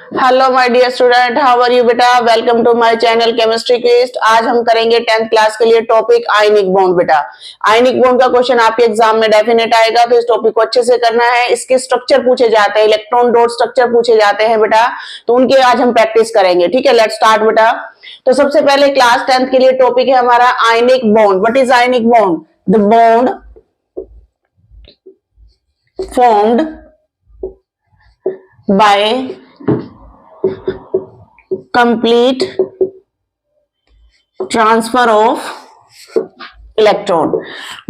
Hello my dear student, how are you बेटा। Welcome to my channel chemistry quiz. आज हम करेंगे 10th class के लिए टॉपिक आयनिक बॉन्ड। बेटा आयनिक बॉन्ड का क्वेश्चन आपके एग्जाम में डेफिनेट आएगा, तो इस टॉपिक को अच्छे से करना है। इसके स्ट्रक्चर पूछे जाते हैं, इलेक्ट्रॉन डॉट स्ट्रक्चर पूछे जाते हैं बेटा, तो उनके आज हम प्रैक्टिस करेंगे। ठीक है, लेट्स स्टार्ट बेटा। तो सबसे पहले क्लास 10th के लिए टॉपिक है हमारा ionic bond. What is ionic bond? The bond formed by complete transfer of electron.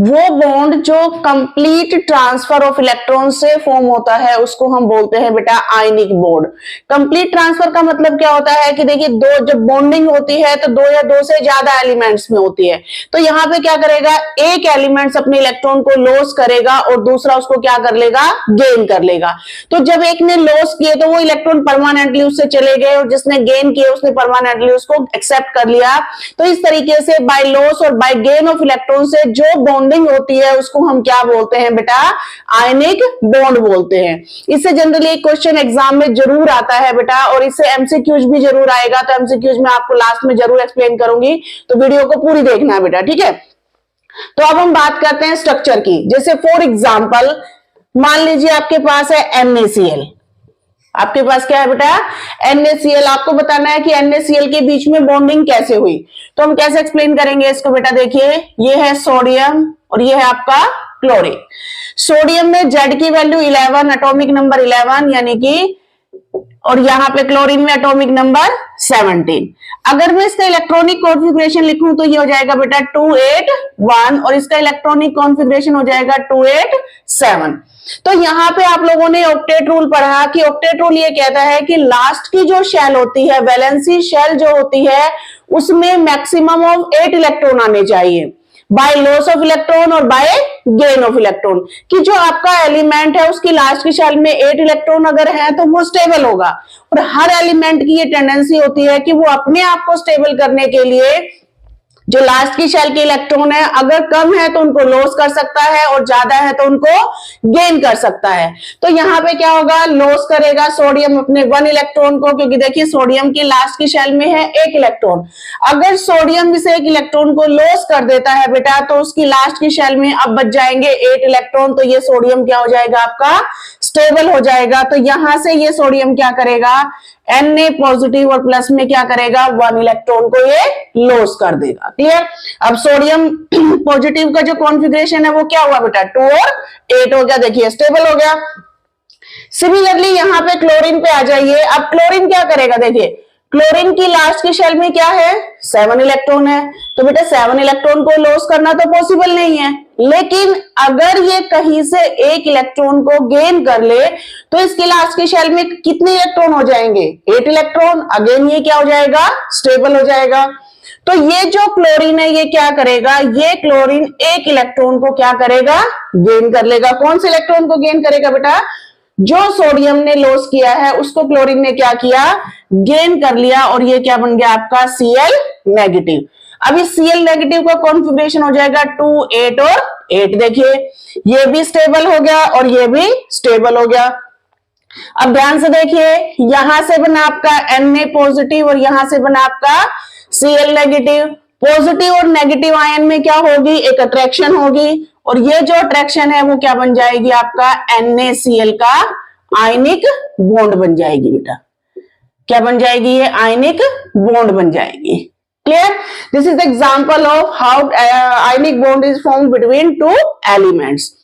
वो बॉन्ड जो कंप्लीट ट्रांसफर ऑफ इलेक्ट्रॉन से फॉर्म होता है उसको हम बोलते हैं बेटा आयनिक बॉन्ड। कंप्लीट ट्रांसफर का मतलब क्या होता है कि देखिए, दो जब बॉन्डिंग होती है तो दो या दो से ज्यादा एलिमेंट्स में होती है, तो यहाँ पे क्या करेगा, एक एलिमेंट्स अपने इलेक्ट्रॉन को लॉस करेगा और दूसरा उसको क्या कर लेगा, गेन कर लेगा। तो जब एक ने लॉस किए तो वो इलेक्ट्रॉन परमानेंटली उससे चले गए, और जिसने गेन किए उसने परमानेंटली उसको एक्सेप्ट कर लिया। तो इस तरीके से बाय लॉस और बाय गेन ऑफ इलेक्ट्रॉन से जो बॉन्डिंग होती है उसको हम क्या बोलते हैं बेटा, आयनिक बॉन्ड बोलते हैं। इससे जनरली एक क्वेश्चन एग्जाम में जरूर आता है बेटा, और इससे एमसीक्यूज भी जरूर आएगा। तो एमसीक्यूज में आपको लास्ट में जरूर एक्सप्लेन करूंगी, तो वीडियो को पूरी देखना है बेटा। ठीक है, तो अब हम बात करते हैं स्ट्रक्चर की। जैसे फॉर एग्जाम्पल मान लीजिए आपके पास है NaCl। आपके पास क्या है बेटा, NaCl। आपको बताना है कि NaCl के बीच में बॉन्डिंग कैसे हुई, तो हम कैसे एक्सप्लेन करेंगे इसको बेटा। देखिए, ये है सोडियम और ये है आपका क्लोरीन। सोडियम में Z की वैल्यू 11, एटॉमिक नंबर 11 यानी कि, और यहाँ पे क्लोरीन में एटॉमिक नंबर 17। अगर मैं इसका इलेक्ट्रॉनिक कॉन्फ़िगरेशन लिखूं तो ये हो जाएगा बेटा 281, और इसका इलेक्ट्रॉनिक कॉन्फ़िगरेशन हो जाएगा 287। तो यहाँ पे आप लोगों ने ऑक्टेट रूल पढ़ा कि ऑक्टेट रूल ये कहता है कि लास्ट की जो शेल होती है, वैलेंसी शेल जो होती है, उसमें मैक्सिमम ऑफ 8 इलेक्ट्रॉन आने चाहिए बाय लॉस ऑफ इलेक्ट्रॉन और बाय गेन ऑफ इलेक्ट्रॉन। कि जो आपका एलिमेंट है उसकी लास्ट की शेल में 8 इलेक्ट्रॉन अगर है तो वो स्टेबल होगा। और हर एलिमेंट की ये टेंडेंसी होती है कि वो अपने आप को स्टेबल करने के लिए जो लास्ट की शेल के इलेक्ट्रॉन है, अगर कम है तो उनको लॉस कर सकता है और ज्यादा है तो उनको गेन कर सकता है। तो यहाँ पे क्या होगा, लॉस करेगा सोडियम अपने 1 इलेक्ट्रॉन को, क्योंकि देखिए सोडियम की लास्ट की शेल में है 1 इलेक्ट्रॉन। अगर सोडियम इस 1 इलेक्ट्रॉन को लॉस कर देता है बेटा, तो उसकी लास्ट की शेल में अब बच जाएंगे 8 इलेक्ट्रॉन। तो ये सोडियम क्या हो जाएगा, आपका स्टेबल हो जाएगा। तो यहां से ये सोडियम क्या करेगा, Na पॉजिटिव और प्लस में क्या करेगा, 1 इलेक्ट्रॉन को ये लॉस कर देगा। क्लियर। अब सोडियम पॉजिटिव का जो कॉन्फ़िगरेशन है वो क्या हुआ बेटा, 2 और 8 हो गया। देखिए स्टेबल हो गया। सिमिलरली यहाँ पे क्लोरीन पे आ जाइए। अब क्लोरीन क्या करेगा, देखिए क्लोरीन की लास्ट की शेल में क्या है, 7 इलेक्ट्रॉन है। तो बेटा 7 इलेक्ट्रॉन को लॉस करना तो पॉसिबल नहीं है, लेकिन अगर ये कहीं से 1 इलेक्ट्रॉन को गेन कर ले तो इसकी लास्ट की शेल में कितने इलेक्ट्रॉन हो जाएंगे, 8 इलेक्ट्रॉन। अगेन ये क्या हो जाएगा, स्टेबल हो जाएगा। तो ये जो क्लोरीन है ये क्या करेगा, ये क्लोरीन 1 इलेक्ट्रॉन को क्या करेगा, गेन कर लेगा। कौन से इलेक्ट्रॉन को गेन करेगा बेटा, जो सोडियम ने लॉस किया है उसको क्लोरीन ने क्या किया, गेन कर लिया, और ये क्या बन गया आपका Cl नेगेटिव। अब इस Cl नेगेटिव का कॉन्फ़िगरेशन हो जाएगा 2, 8 और 8। देखिए ये भी स्टेबल हो गया और ये भी स्टेबल हो गया। अब ध्यान से देखिए, यहां से बना आपका Na पॉजिटिव और यहां से बना आपका Cl नेगेटिव। पॉजिटिव और नेगेटिव आयन में क्या होगी, एक अट्रैक्शन होगी, और ये जो अट्रैक्शन है वो क्या बन जाएगी, आपका NaCl का आयनिक बॉन्ड बन जाएगी बेटा। क्या बन जाएगी, ये आयनिक बॉन्ड बन जाएगी। Clear. This is the example of how ionic bond is formed between 2 elements.